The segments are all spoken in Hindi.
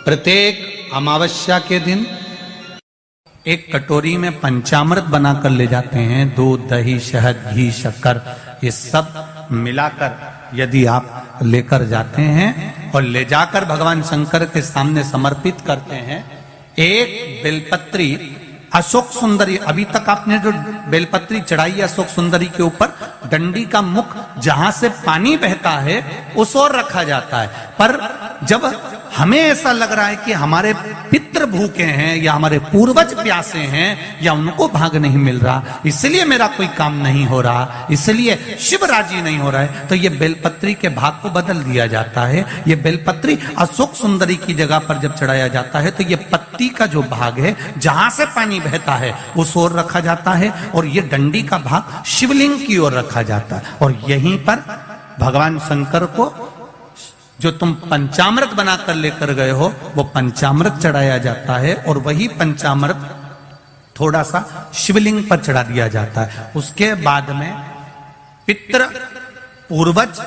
प्रत्येक अमावस्या के दिन एक कटोरी में पंचामृत बनाकर ले जाते हैं। दूध, दही, शहद, घी, शक्कर, ये सब मिलाकर यदि आप लेकर जाते हैं और ले जाकर भगवान शंकर के सामने समर्पित करते हैं, एक बेलपत्री अशोक सुंदरी, अभी तक आपने जो बेलपत्री चढ़ाई है अशोक सुंदरी के ऊपर, डंडी का मुख जहां से पानी बहता है उस ओर रखा जाता है। पर जब हमें ऐसा लग रहा है कि हमारे पितृ भूखे हैं या हमारे पूर्वज प्यासे हैं या उनको भाग नहीं मिल रहा, इसलिए मेरा कोई काम नहीं हो रहा, इसलिए शिव राजी नहीं हो रहा है, तो ये बेलपत्री के भाग को बदल दिया जाता है। ये बेलपत्री अशोक सुंदरी की जगह पर जब चढ़ाया जाता है तो ये पत्ती का जो भाग है जहां से पानी बहता है उस ओर रखा जाता है और ये डंडी का भाग शिवलिंग की ओर रखा जाता है। और यहीं पर भगवान शंकर को जो तुम पंचामृत बनाकर लेकर गए हो वो पंचामृत चढ़ाया जाता है और वही पंचामृत थोड़ा सा शिवलिंग पर चढ़ा दिया जाता है। उसके बाद में पितृ पूर्वज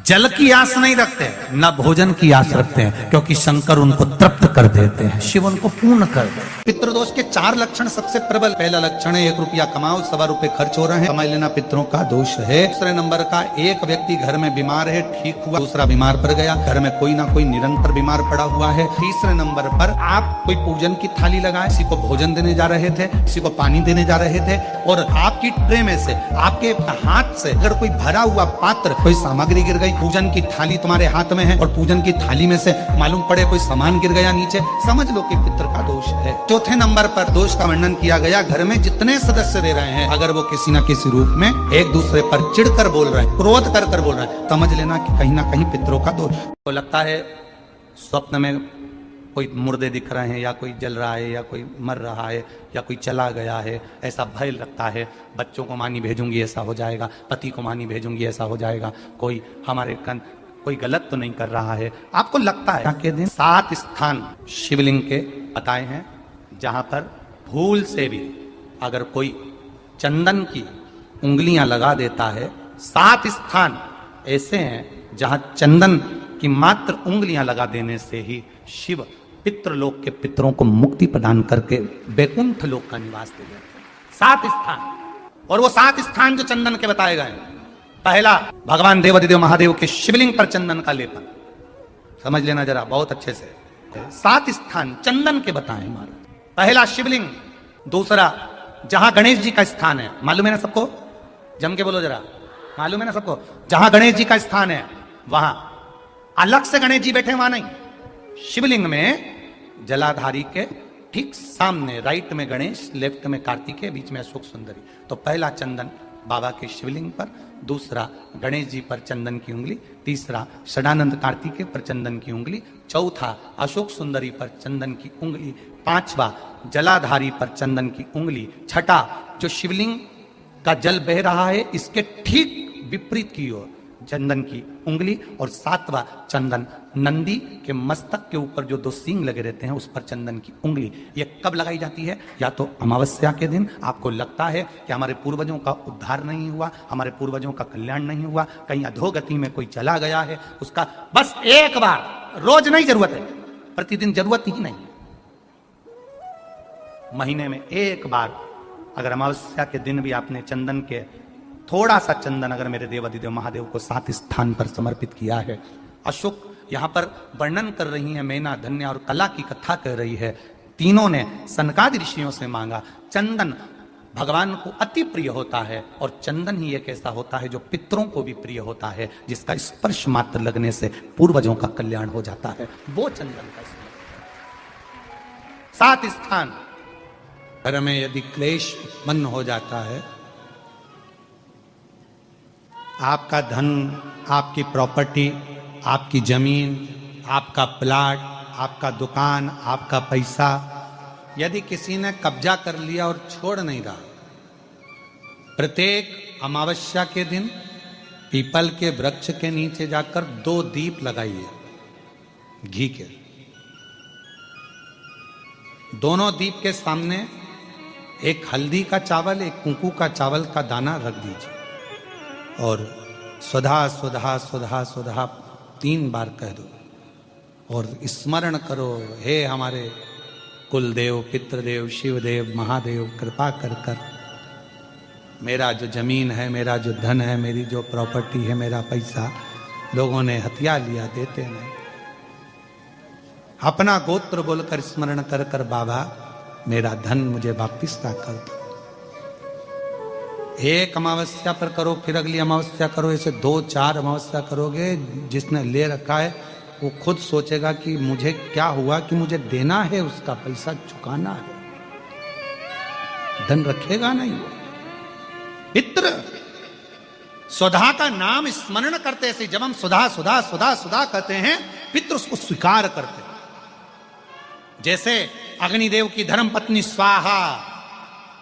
जल की आस नहीं रखते, न भोजन की आस रखते हैं, क्योंकि शंकर उनको तृप्त कर देते हैं, शिव उनको पूर्ण कर देते हैं। पितृदोष के 4 लक्षण सबसे प्रबल। पहला लक्षण है 1 रुपया कमाओ, 1.25 रुपए खर्च हो रहे हैं, कमाई लेना पितरों का दोष है। दूसरे नंबर का, एक व्यक्ति घर में बीमार है, ठीक हुआ, दूसरा बीमार पड़ गया, घर में कोई ना कोई निरंतर बीमार पड़ा हुआ है। तीसरे नंबर पर आप कोई पूजन की थाली लगाए, किसी को भोजन देने जा रहे थे, किसी को पानी देने जा रहे थे और आपकी ट्रे में से, आपके हाथ से अगर कोई भरा हुआ पात्र, कोई सामग्री गिर गई, पूजन की थाली तुम्हारे हाथ में है और पूजन की थाली में से मालूम पड़े कोई सामान गिर गया नीचे, समझ लो कि पितृ का दोष है। चौथे नंबर पर दोष का वर्णन किया गया, घर में जितने सदस्य रह रहे हैं अगर वो किसी न किसी रूप में एक दूसरे पर चिढ़कर बोल रहे हैं, क्रोध कर बोल रहे हैं, समझ लेना कि कहीं ना कहीं पितरों का दोष। तो लगता है स्वप्न में कोई मुर्दे दिख रहे हैं या कोई जल रहा है या कोई मर रहा है या कोई चला गया है, ऐसा भय लगता है। बच्चों को मानी भेजूंगी ऐसा हो जाएगा, पति को मानी भेजूंगी ऐसा हो जाएगा, कोई हमारे कोई गलत तो नहीं कर रहा है, आपको लगता है। के दिन 7 स्थान शिवलिंग के बताए हैं जहां पर भूल से भी अगर कोई चंदन की उंगलियां लगा देता है, 7 स्थान ऐसे हैं जहां चंदन की मात्र उंगलियां लगा देने से ही शिव पितृलोक के पितरों को मुक्ति प्रदान करके बैकुंठ लोक का निवास दे देते हैं। 7 स्थान, और वो 7 स्थान जो चंदन के बताए गए हैं। पहला, भगवान देवादिदेव महादेव के शिवलिंग पर चंदन का लेपन, समझ लेना जरा बहुत अच्छे से। 7 स्थान चंदन के बताए महाराज। पहला शिवलिंग। दूसरा, जहां गणेश जी का स्थान है, मालूम है ना सबको, जम के बोलो जरा, मालूम है ना सबको, जहां गणेश जी का स्थान है वहां अलग से गणेश जी बैठे, वहां नहीं, शिवलिंग में जलाधारी के ठीक सामने, राइट में गणेश, लेफ्ट में कार्तिकेय, बीच में अशोक सुंदरी। तो पहला चंदन बाबा के शिवलिंग पर, दूसरा गणेश जी पर चंदन की उंगली, तीसरा षडानंद कार्तिकेय पर चंदन की उंगली, चौथा अशोक सुंदरी पर चंदन की उंगली, पांचवा जलाधारी पर चंदन की उंगली, छठा जो शिवलिंग का जल बह रहा है इसके ठीक विपरीत की ओर चंदन की उंगली, और 7वां चंदन नंदी के मस्तक के ऊपर जो 2 सींग लगे रहते हैं उस पर चंदन की उंगली। ये कब लगाई जाती है? या तो अमावस्या के दिन, आपको लगता है कि हमारे पूर्वजों का उद्धार नहीं हुआ, हमारे पूर्वजों का कल्याण नहीं हुआ, कहीं अधोगति में कोई चला गया है, उसका बस एक बार, रोज नहीं जरूरत है, प्रतिदिन जरूरत ही नहीं, महीने में एक बार अगर अमावस्या के दिन भी आपने चंदन के थोड़ा सा चंदन अगर मेरे देवादिदेव महादेव को 7 स्थान पर समर्पित किया है। अशोक यहां पर वर्णन कर रही है, मैना, धन्य और कला की कथा कह रही है। तीनों ने सनकादि ऋषियों से मांगा। चंदन भगवान को अति प्रिय होता है और चंदन ही एक ऐसा होता है जो पितरों को भी प्रिय होता है, जिसका स्पर्श मात्र लगने से पूर्वजों का कल्याण हो जाता है, वो चंदन का 7 स्थान। घर में यदि क्लेश उत्पन्न हो जाता है, आपका धन, आपकी प्रॉपर्टी, आपकी जमीन, आपका प्लाट, आपका दुकान, आपका पैसा, यदि किसी ने कब्जा कर लिया और छोड़ नहीं रहा, प्रत्येक अमावस्या के दिन पीपल के वृक्ष के नीचे जाकर 2 दीप लगाइए घी के। दोनों दीप के सामने एक हल्दी का चावल, एक कुंकू का चावल का दाना रख दीजिए और स्वधा स्वधा स्वधा स्वधा 3 बार कह दो और स्मरण करो, हे हमारे कुलदेव, पितृदेव, शिवदेव, महादेव, कृपा कर कर मेरा जो जमीन है, मेरा जो धन है, मेरी जो प्रॉपर्टी है, मेरा पैसा लोगों ने हथिया लिया, देते नहीं। अपना गोत्र बोलकर स्मरण कर कर बाबा मेरा धन मुझे वापिस ना कर दो। एक अमावस्या पर करो, फिर अगली अमावस्या करो, ऐसे 2-4 अमावस्या करोगे। जिसने ले रखा है वो खुद सोचेगा कि मुझे क्या हुआ, कि मुझे देना है, उसका पैसा चुकाना है, धन रखेगा नहीं। पितृ सुधा का नाम स्मरण करते से, जब हम सुधा सुधा सुधा सुधा कहते हैं, पितृ उसको स्वीकार करते। जैसे अग्निदेव की धर्म पत्नी स्वाहा,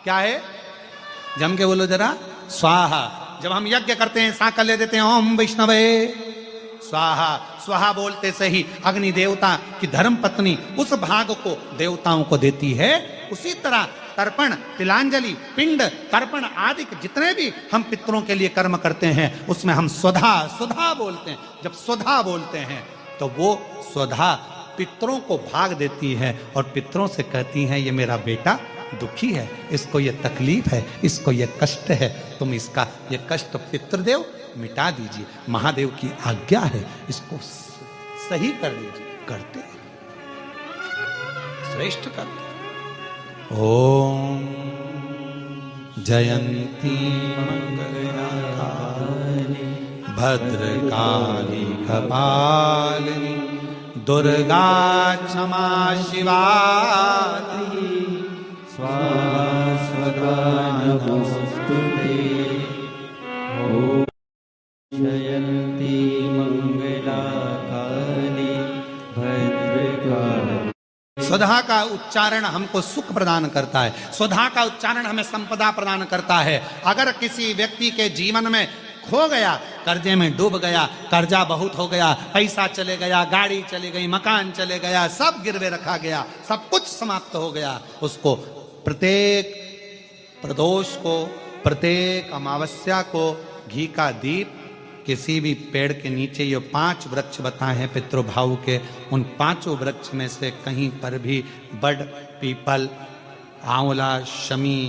क्या है, जम के बोलो जरा, स्वाहा। जब हम यज्ञ करते हैं, सांकल ले देते हैं, ओम वैष्णवे स्वाहा। स्वाहा बोलते से ही अग्नि देवता की धर्म पत्नी उस भाग को देवताओं को देती है। उसी तरह तर्पण, तिलांजलि, पिंड, तर्पण आदि जितने भी हम पितरों के लिए कर्म करते हैं, उसमें हम स्वधा स्वधा बोलते हैं। जब स्वधा बोलते हैं तो वो स्वधा पितरों को भाग देती है और पितरों से कहती हैं, ये मेरा बेटा दुखी है, इसको ये तकलीफ है, इसको ये कष्ट है, तुम इसका ये कष्ट पितृदेव मिटा दीजिए, महादेव की आज्ञा है, इसको सही कर दीजिए। करते, श्रेष्ठ करते। ओम जयंती मंगलकारिणी भद्रकाली कपालिनी दुर्गा क्षमा शिवा स्वाहा स्वधा नमोस्तुते। ओम जयंती मंगलकाली भद्रकाली। स्वधा का उच्चारण हमको सुख प्रदान करता है, स्वधा का उच्चारण हमें संपदा प्रदान करता है। अगर किसी व्यक्ति के जीवन में खो गया, कर्जे में डूब गया, कर्जा बहुत हो गया, पैसा चले गया, गाड़ी चली गई, मकान चले गया, सब गिरवे रखा गया, सब कुछ समाप्त हो गया, उसको प्रत्येक प्रदोष को, प्रत्येक अमावस्या को घी का दीप किसी भी पेड़ के नीचे, ये 5 वृक्ष बताए हैं पितृभाव के, उन 5 वृक्ष में से कहीं पर भी बड़, पीपल, आंवला, शमी,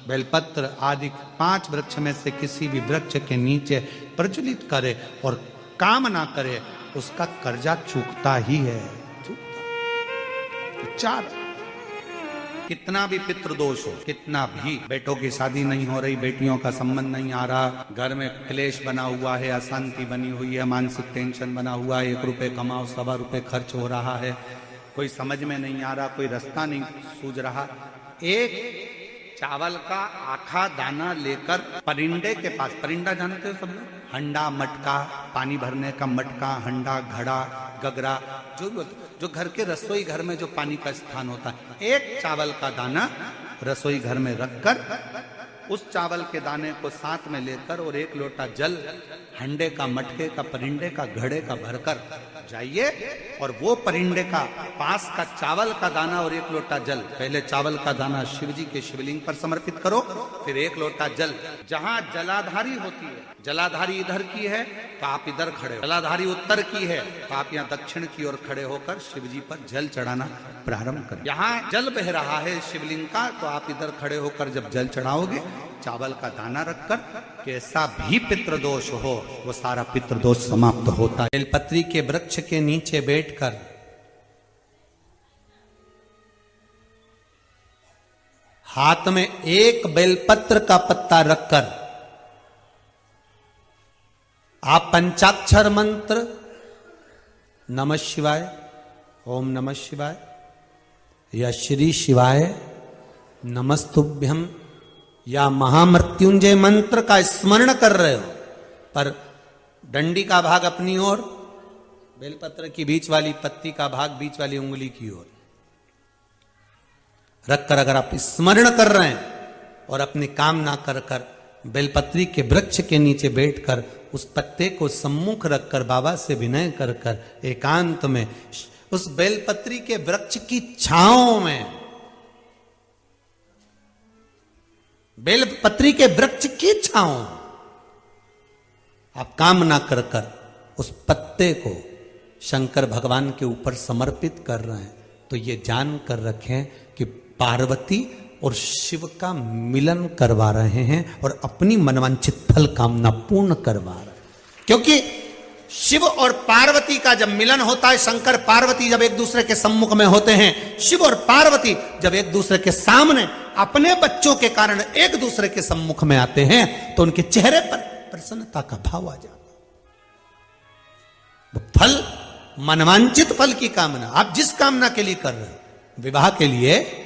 बेलपत्र आदि 5 वृक्ष में से किसी भी वृक्ष के नीचे प्रज्वलित करे और काम ना करे, उसका कर्जा चूकता ही है, चूकता। 4 कितना भी पितृदोष हो, कितना भी, बेटों की शादी नहीं हो रही, बेटियों का संबंध नहीं आ रहा, घर में क्लेश बना हुआ है, अशांति बनी हुई है, मानसिक टेंशन बना हुआ है, 1 रुपए कमाओ 1.25 रुपए खर्च हो रहा है, कोई समझ में नहीं आ रहा, कोई रास्ता नहीं सूझ रहा, एक चावल का आखा दाना लेकर परिंदे के पास, परिंदा जानते हो सब लोग, हंडा, मटका, पानी भरने का मटका, हंडा, घड़ा, गगरा, जो घर के रसोई घर में जो पानी का स्थान होता है, एक चावल का दाना रसोई घर में रखकर उस चावल के दाने को साथ में लेकर और 1 लोटा जल हंडे का, मटके का, परिंदे का, घड़े का भरकर जाइए और वो परिंदे का पास का चावल का दाना और 1 लोटा जल, पहले चावल का दाना शिव जी के शिवलिंग पर समर्पित करो, फिर 1 लोटा जल, जहां जलाधारी होती है, जलाधारी इधर की है तो आप इधर खड़े हो, जलाधारी उत्तर की है तो आप यहाँ दक्षिण की ओर खड़े होकर शिव जी पर जल चढ़ाना प्रारंभ करें। यहाँ जल बह रहा है शिवलिंग का तो आप इधर खड़े होकर जब जल चढ़ाओगे, चावल का दाना रखकर, कैसा भी पितृदोष हो वो सारा पितृदोष समाप्त होता है। बेलपत्री के वृक्ष के नीचे बैठकर हाथ में 1 बेलपत्र का पत्ता रखकर आप पंचाक्षर मंत्र नमः शिवाय, ओम नमः शिवाय या श्री शिवाय नमस्तुभ्यम या महामृत्युंजय मंत्र का स्मरण कर रहे हो, पर डंडी का भाग अपनी ओर, बेलपत्र की बीच वाली पत्ती का भाग बीच वाली उंगली की ओर रखकर अगर आप स्मरण कर रहे हैं और अपनी कामना कर कर बेलपत्री के वृक्ष के नीचे बैठकर उस पत्ते को सम्मुख रखकर बाबा से विनय कर कर एकांत में उस बेलपत्री के वृक्ष की छांव में, बेलपत्री के वृक्ष की छांव आप कामना कर कर उस पत्ते को शंकर भगवान के ऊपर समर्पित कर रहे हैं, तो ये जान कर रखें कि पार्वती और शिव का मिलन करवा रहे हैं और अपनी मनवांछित फल कामना पूर्ण करवा रहे हैं। क्योंकि शिव और पार्वती का जब मिलन होता है, शंकर पार्वती जब एक दूसरे के सम्मुख में होते हैं, शिव और पार्वती जब एक दूसरे के सामने अपने बच्चों के कारण एक दूसरे के सम्मुख में आते हैं, तो उनके चेहरे पर प्रसन्नता का भाव आ जाता है। फल, मनवांचित फल की कामना, आप जिस कामना के लिए कर रहे हो, विवाह के लिए,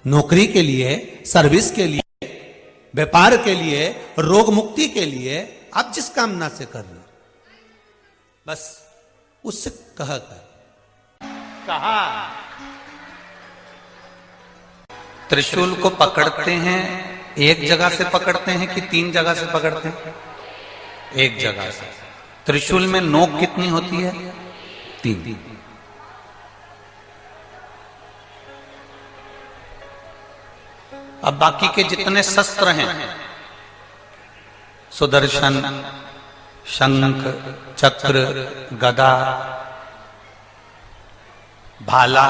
नौकरी के लिए, सर्विस के लिए, व्यापार के लिए, रोग मुक्ति के लिए, आप जिस कामना से कर रहे हो, बस उससे कहा त्रिशूल को पकड़ते हैं, एक जगह से पकड़ते हैं कि 3 जगह से पकड़ते हैं? एक जगह से। त्रिशूल में नोक कितनी होती है? 3। अब बाकी के जितने शस्त्र हैं, सुदर्शन, शंख, चक्र, गदा, भाला,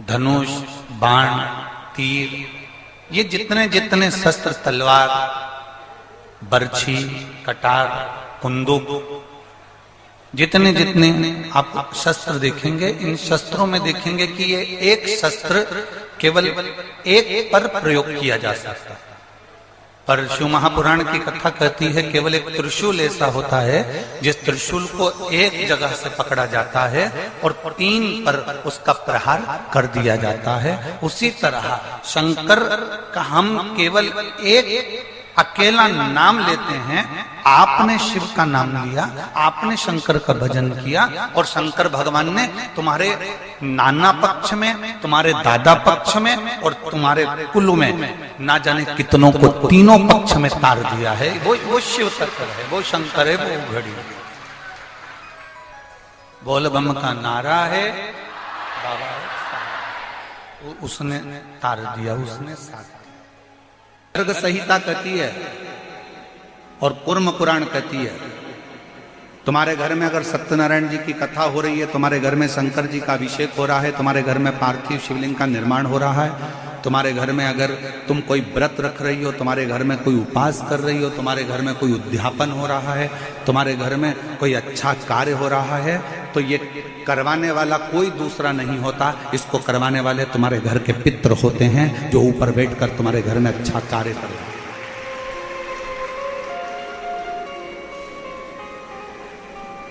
धनुष, बाण, तीर, ये जितने जितने शस्त्र, तलवार, बर्छी, कटार, कुंदूक, जितने जितने आप शस्त्र देखेंगे, इन शस्त्रों में देखेंगे कि ये एक शस्त्र केवल एक पर प्रयोग किया जा सकता है। पर शिव महापुराण की कथा कहती है केवल एक त्रिशूल ऐसा होता है जिस त्रिशूल को एक जगह से पकड़ा जाता है और 3 पर उसका प्रहार कर दिया जाता है। उसी तरह शंकर का हम केवल एक अकेला नाम लेते हैं। आपने शिव का नाम लिया, आपने शंकर का भजन किया, और शंकर भगवान ने तुम्हारे नाना पक्ष में, तुम्हारे दादा पक्ष में और तुम्हारे कुल में ना जाने कितनों को तीनों पक्ष में तार दिया है। वो शिव तत्व है, वो शंकर है, वो घड़ी है। बोल बम का नारा है, बाबा उसने तार दिया, उसने साथ। सर्ग संहिता कहती है और कूर्म पुराण कहती है, तुम्हारे घर में अगर सत्यनारायण जी की कथा हो रही है, तुम्हारे घर में शंकर जी का अभिषेक हो रहा है, तुम्हारे घर में पार्थिव शिवलिंग का निर्माण हो रहा है, तुम्हारे घर में अगर तुम कोई व्रत रख रही हो, तुम्हारे घर में कोई उपास कर रही हो, तुम्हारे घर में कोई उद्यापन हो रहा है, तुम्हारे घर में कोई अच्छा कार्य हो रहा है, तो ये करवाने वाला कोई दूसरा नहीं होता। इसको करवाने वाले तुम्हारे घर के पितृ होते हैं, जो ऊपर बैठकर तुम्हारे घर में अच्छा कार्य कर रहे हैं।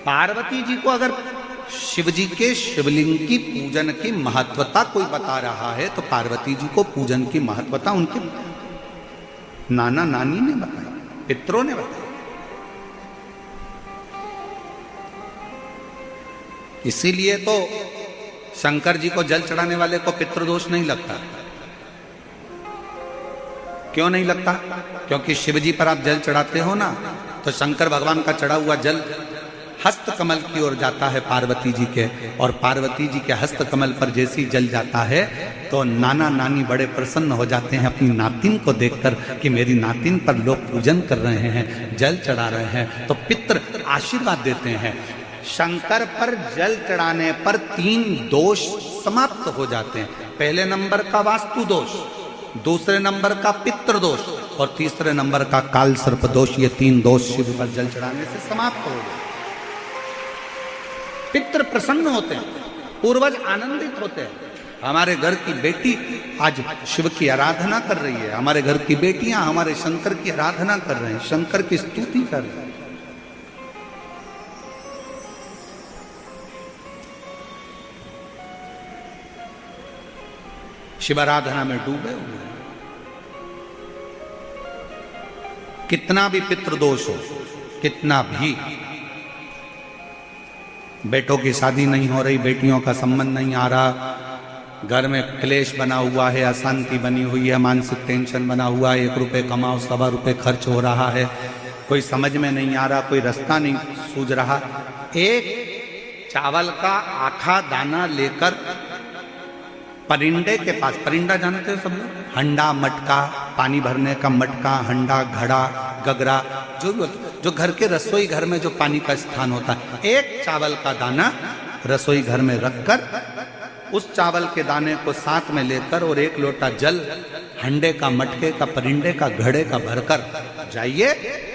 पार्वती जी को अगर शिव जी के शिवलिंग की पूजन की महत्वता कोई बता रहा है, तो पार्वती जी को पूजन की महत्वता उनके नाना नानी ने बताई, पितरों ने बताई। इसीलिए तो शंकर जी को जल चढ़ाने वाले को पितृदोष नहीं लगता। क्यों नहीं लगता? क्योंकि शिव जी पर आप जल चढ़ाते हो ना, तो शंकर भगवान का चढ़ा हुआ जल हस्त कमल की ओर जाता है पार्वती जी के, और पार्वती जी के हस्त कमल पर जैसी जल जाता है तो नाना नानी बड़े प्रसन्न हो जाते हैं अपनी नातिन को देखकर कि मेरी नातिन पर लोग पूजन कर रहे हैं, जल चढ़ा रहे हैं, तो पितृ आशीर्वाद देते हैं। शंकर पर जल चढ़ाने पर 3 दोष समाप्त हो जाते हैं। पहले नंबर का वास्तु दोष, दूसरे नंबर का पितृ दोष और तीसरे नंबर का काल सर्प दोष। ये 3 दोष शिव पर जल चढ़ाने से समाप्त हो गए। पितृ प्रसन्न होते हैं, पूर्वज आनंदित होते हैं। हमारे घर की बेटी आज शिव की आराधना कर रही है, हमारे घर की बेटियां हमारे शंकर की आराधना कर रहे हैं, शंकर की स्तुति कर रहे हैं। शिव आराधना में डूबे हुए हैं। कितना भी पितृदोष हो, कितना भी, बेटों की शादी नहीं हो रही, बेटियों का संबंध नहीं आ रहा, घर में क्लेश बना हुआ है, अशांति बनी हुई है, मानसिक टेंशन बना हुआ है, 1 रुपए कमाओ 1.25 रुपए खर्च हो रहा है, कोई समझ में नहीं आ रहा, कोई रास्ता नहीं सूझ रहा, एक चावल का आखा दाना लेकर परिंदे के पास, परिंदा जानते हो सब लोग, हंडा मटका, पानी भरने का मटका, हंडा, घड़ा, गगरा, जो भी जो घर के रसोई घर में जो पानी का स्थान होता है, एक चावल का दाना रसोई घर में रखकर उस चावल के दाने को साथ में लेकर और एक लोटा जल हंडे का, मटके का, परिंडे का, घड़े का भरकर जाइए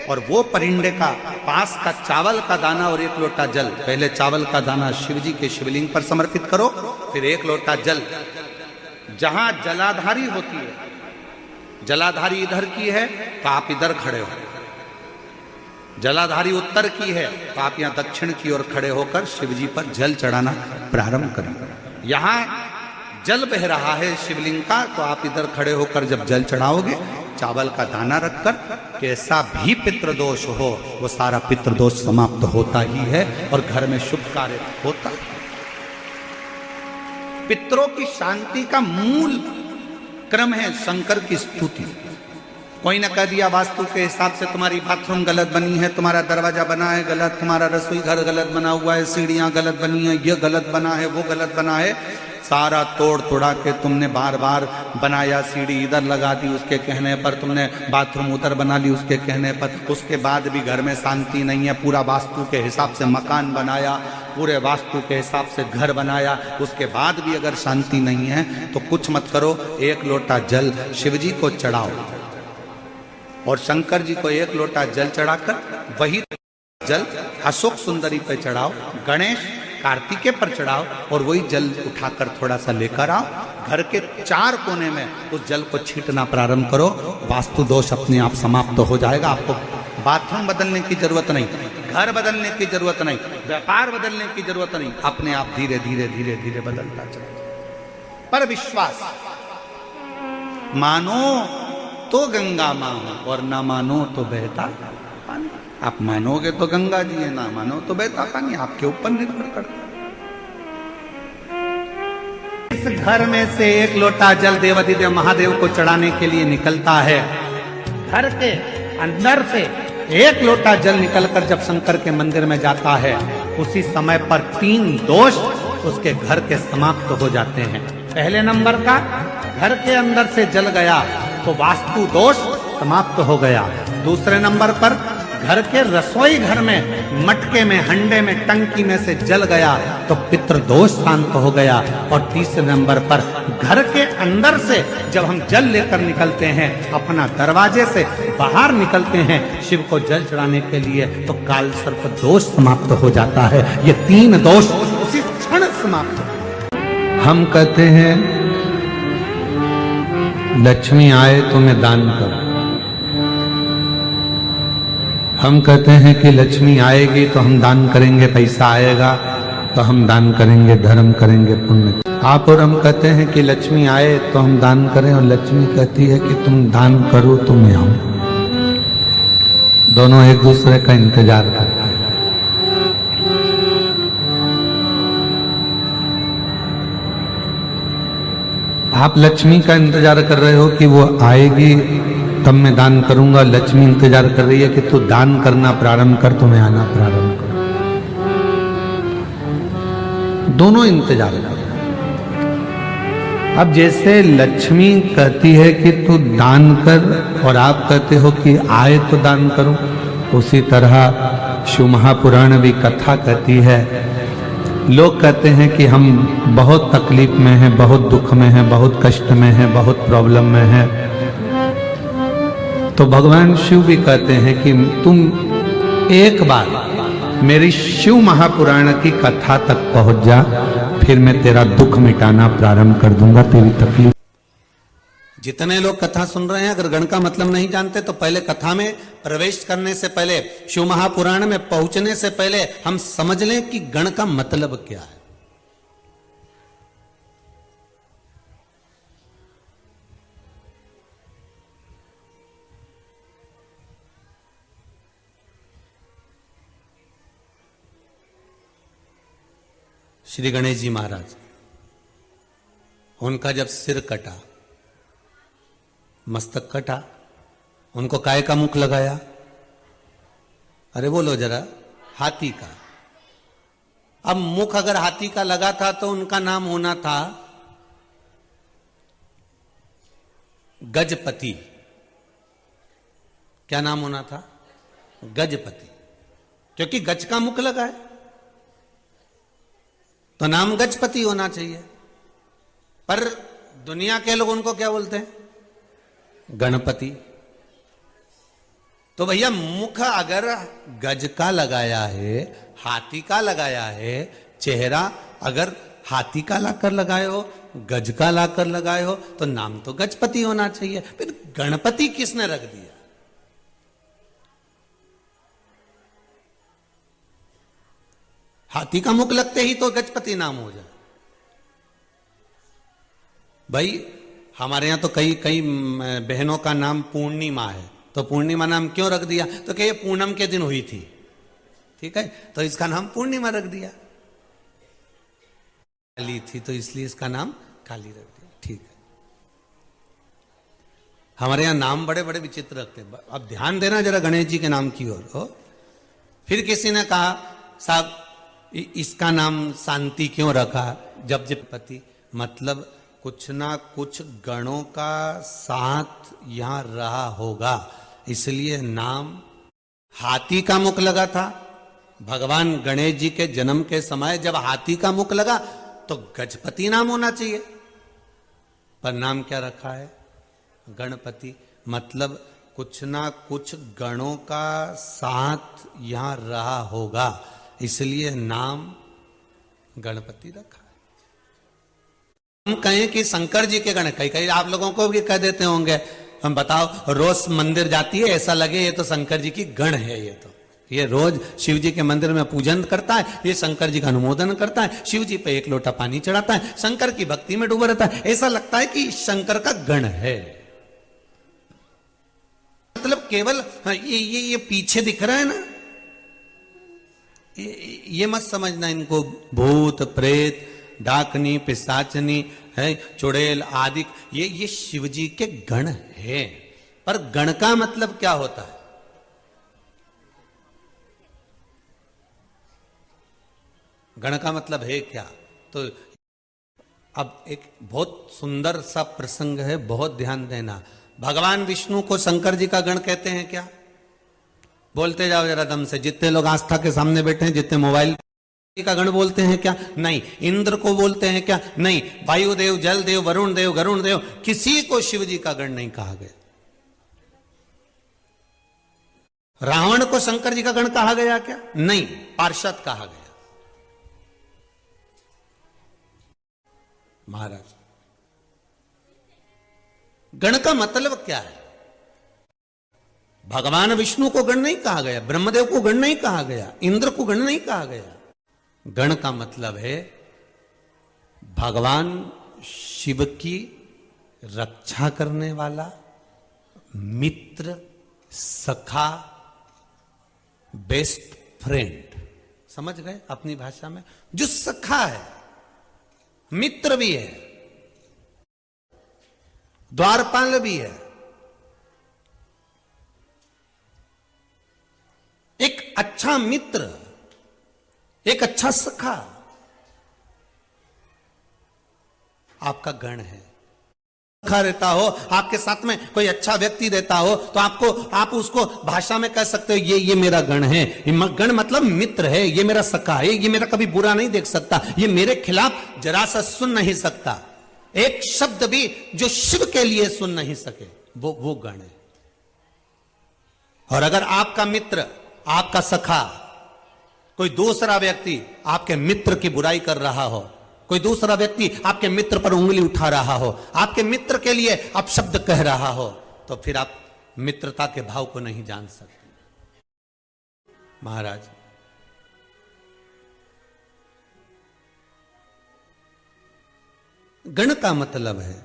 और वो परिंडे का पास का चावल का दाना और एक लोटा जल, पहले चावल का दाना शिव जी के शिवलिंग पर समर्पित करो, फिर एक लोटा जल जहां जलाधारी होती है, जलाधारी इधर की है तो आप इधर खड़े हो, जलाधारी उत्तर की है तो आप यहां दक्षिण की ओर खड़े होकर शिव जी पर जल चढ़ाना प्रारंभ करें। यहां जल बह रहा है शिवलिंग का, तो आप इधर खड़े होकर जब जल चढ़ाओगे, चावल का दाना रखकर, कैसा भी पितृदोष हो वो सारा पितृदोष समाप्त होता ही है और घर में शुभ कार्य होता है। पितरों की शांति का मूल क्रम है शंकर की स्तुति। कोई ने कह दिया वास्तु के हिसाब से तुम्हारी बाथरूम गलत बनी है, तुम्हारा दरवाजा बना है गलत, तुम्हारा रसोई घर गलत बना हुआ है, सीढ़ियां गलत बनी है, ये गलत बना है, वो गलत बना है, सारा तोड़ तोड़ा के तुमने बार बार बनाया, सीढ़ी इधर लगा दी उसके कहने पर, तुमने बाथरूम उधर बना ली उसके कहने पर, उसके बाद भी घर में शांति नहीं है, पूरा वास्तु के हिसाब से मकान बनाया, पूरे वास्तु के हिसाब से घर बनाया, उसके बाद भी अगर शांति नहीं है तो कुछ मत करो, एक लोटा जल शिव जी को चढ़ाओ और शंकर जी को एक लोटा जल चढ़ाकर वही जल अशोक सुंदरी पे चढ़ाओ, गणेश कार्तिकेय पर चढ़ाओ और वही जल उठाकर थोड़ा सा लेकर आओ, घर के 4 कोने में उस जल को छींटना प्रारंभ करो, वास्तु दोष अपने आप समाप्त हो जाएगा। आपको बाथरूम बदलने की जरूरत नहीं, घर बदलने की जरूरत नहीं, व्यापार बदलने की जरूरत नहीं, अपने आप धीरे धीरे धीरे धीरे बदलता चला। पर विश्वास, मानो तो गंगा मां हो और ना मानो तो बहता पानी। आप मानोगे तो गंगा जी है, ना मानो तो बहता पानी, आपके ऊपर निर्भर करता। इस घर में से एक लोटा जल देवाधिदेव महादेव को चढ़ाने के लिए निकलता है, घर के अंदर से एक लोटा जल निकलकर जब शंकर के मंदिर में जाता है, उसी समय पर 3 दोष उसके घर के समाप्त हो जाते हैं। पहले नंबर का, घर के अंदर से जल गया तो वास्तु दोष समाप्त हो गया। दूसरे नंबर पर, घर के रसोई घर में, मटके में, हंडे में, टंकी में से जल गया तो पितृ दोष शांत हो गया। और तीसरे नंबर पर, घर के अंदर से जब हम जल लेकर निकलते हैं, अपना दरवाजे से बाहर निकलते हैं शिव को जल चढ़ाने के लिए, तो काल सर्प दोष समाप्त हो जाता है। ये 3 दोष उसी क्षण समाप्त। हम कहते हैं लक्ष्मी आए तो मैं दान करूं, हम कहते हैं कि लक्ष्मी आएगी तो हम दान करेंगे, पैसा आएगा तो हम दान करेंगे, धर्म करेंगे, पुण्य। आप और हम कहते हैं कि लक्ष्मी आए तो हम दान करें, और लक्ष्मी कहती है कि तुम दान करो तो मैं आऊं। दोनों एक दूसरे का इंतजार करते हैं। आप लक्ष्मी का इंतजार कर रहे हो कि वो आएगी तब मैं दान करूंगा, लक्ष्मी इंतजार कर रही है कि तू दान करना प्रारंभ कर तो मैं आना प्रारंभ करूं। दोनों इंतजार कर रहे हैं। अब जैसे लक्ष्मी कहती है कि तू दान कर और आप कहते हो कि आए तो दान करूं, उसी तरह शिव महापुराण भी कथा कहती है। लोग कहते हैं कि हम बहुत तकलीफ में हैं, बहुत दुख में हैं, बहुत कष्ट में हैं, बहुत प्रॉब्लम में हैं, तो भगवान शिव भी कहते हैं कि तुम एक बार मेरी शिव महापुराण की कथा तक पहुंच जा, फिर मैं तेरा दुख मिटाना प्रारंभ कर दूंगा, तेरी तकलीफ। जितने लोग कथा सुन रहे हैं, अगर गण का मतलब नहीं जानते तो पहले कथा में प्रवेश करने से पहले, शिव महापुराण में पहुंचने से पहले हम समझ लें कि गण का मतलब क्या है। श्री गणेश जी महाराज, उनका जब सिर कटा, मस्तक कटा, उनको काय का मुख लगाया? अरे बोलो जरा, हाथी का। अब मुख अगर हाथी का लगा था तो उनका नाम होना था गजपति। क्या नाम होना था? गजपति, क्योंकि गज का मुख लगा है तो नाम गजपति होना चाहिए। पर दुनिया के लोग उनको क्या बोलते हैं? गणपति। तो भैया मुख अगर गज का लगाया है, हाथी का लगाया है, चेहरा अगर हाथी का लाकर लगाए हो, गज का लाकर लगाए हो, तो नाम तो गजपति होना चाहिए। फिर गणपति किसने रख दिया? हाथी का मुख लगते ही तो गजपति नाम हो जाए। भाई हमारे यहां तो कई कई बहनों का नाम पूर्णिमा है, तो पूर्णिमा नाम क्यों रख दिया? तो क्या ये पूनम के दिन हुई थी, ठीक है, तो इसका नाम पूर्णिमा रख दिया। काली थी तो इसलिए इसका नाम काली रख दिया, ठीक है। हमारे यहां नाम बड़े बड़े विचित्र रखते हैं। अब ध्यान देना जरा गणेश जी के नाम की ओर हो। फिर किसी ने कहा साहब इसका नाम शांति क्यों रखा? जब पति मतलब कुछ ना कुछ गणों का साथ यहां रहा होगा, इसलिए नाम। हाथी का मुख लगा था भगवान गणेश जी के जन्म के समय, जब हाथी का मुख लगा तो गजपति नाम होना चाहिए, पर नाम क्या रखा है? गणपति। मतलब कुछ ना कुछ गणों का साथ यहां रहा होगा, इसलिए नाम गणपति रखा है। हम कहें कि शंकर जी के गण, कई कई आप लोगों को भी कह देते होंगे, हम बताओ रोज मंदिर जाती है ऐसा लगे ये तो शंकर जी की गण है, ये रोज शिव जी के मंदिर में पूजन करता है, ये शंकर जी का अनुमोदन करता है, शिव जी पे एक लोटा पानी चढ़ाता है, शंकर की भक्ति में डूबा रहता है, ऐसा लगता है कि शंकर का गण है। मतलब केवल ये पीछे दिख रहा है ना, ये मत समझना इनको भूत प्रेत डाकनी पिशाचनी है चुड़ैल आदि, ये शिव जी के गण है। पर गण का मतलब क्या होता है? गण का मतलब है क्या? तो अब एक बहुत सुंदर सा प्रसंग है, बहुत ध्यान देना। भगवान विष्णु को शंकर जी का गण कहते हैं क्या? बोलते जाओ जरा दम से। जितने लोग आस्था के सामने बैठे हैं, जितने मोबाइल का गण बोलते हैं क्या? नहीं। इंद्र को बोलते हैं क्या? नहीं। वायुदेव, जल देव, वरुण देव, गरुण देव, किसी को शिव जी का गण नहीं कहा गया। रावण को शंकर जी का गण कहा गया क्या? नहीं, पार्षद कहा गया। महाराज गण का मतलब क्या है? भगवान विष्णु को गण नहीं कहा गया, ब्रह्मदेव को गण नहीं कहा गया, इंद्र को गण नहीं कहा गया। गण का मतलब है भगवान शिव की रक्षा करने वाला मित्र, सखा, बेस्ट फ्रेंड। समझ गए अपनी भाषा में? जो सखा है, मित्र भी है, द्वारपाल भी है, एक अच्छा मित्र, एक अच्छा सखा आपका गण है। सखा रहता हो, आपके साथ में कोई अच्छा व्यक्ति रहता हो, तो आप उसको भाषा में कह सकते हो ये मेरा गण है। गण मतलब मित्र है, ये मेरा सखा है, ये मेरा कभी बुरा नहीं देख सकता, ये मेरे खिलाफ जरा सा सुन नहीं सकता, एक शब्द भी जो शिव के लिए सुन नहीं सके, वो गण है। और अगर आपका मित्र, आपका सखा, कोई दूसरा व्यक्ति आपके मित्र की बुराई कर रहा हो, कोई दूसरा व्यक्ति आपके मित्र पर उंगली उठा रहा हो, आपके miत्र के लिए अपशब्द कह रहा हो, तो फिर आप मित्रता के भाव को नहीं जान सकते। महाराज गण का मतलब है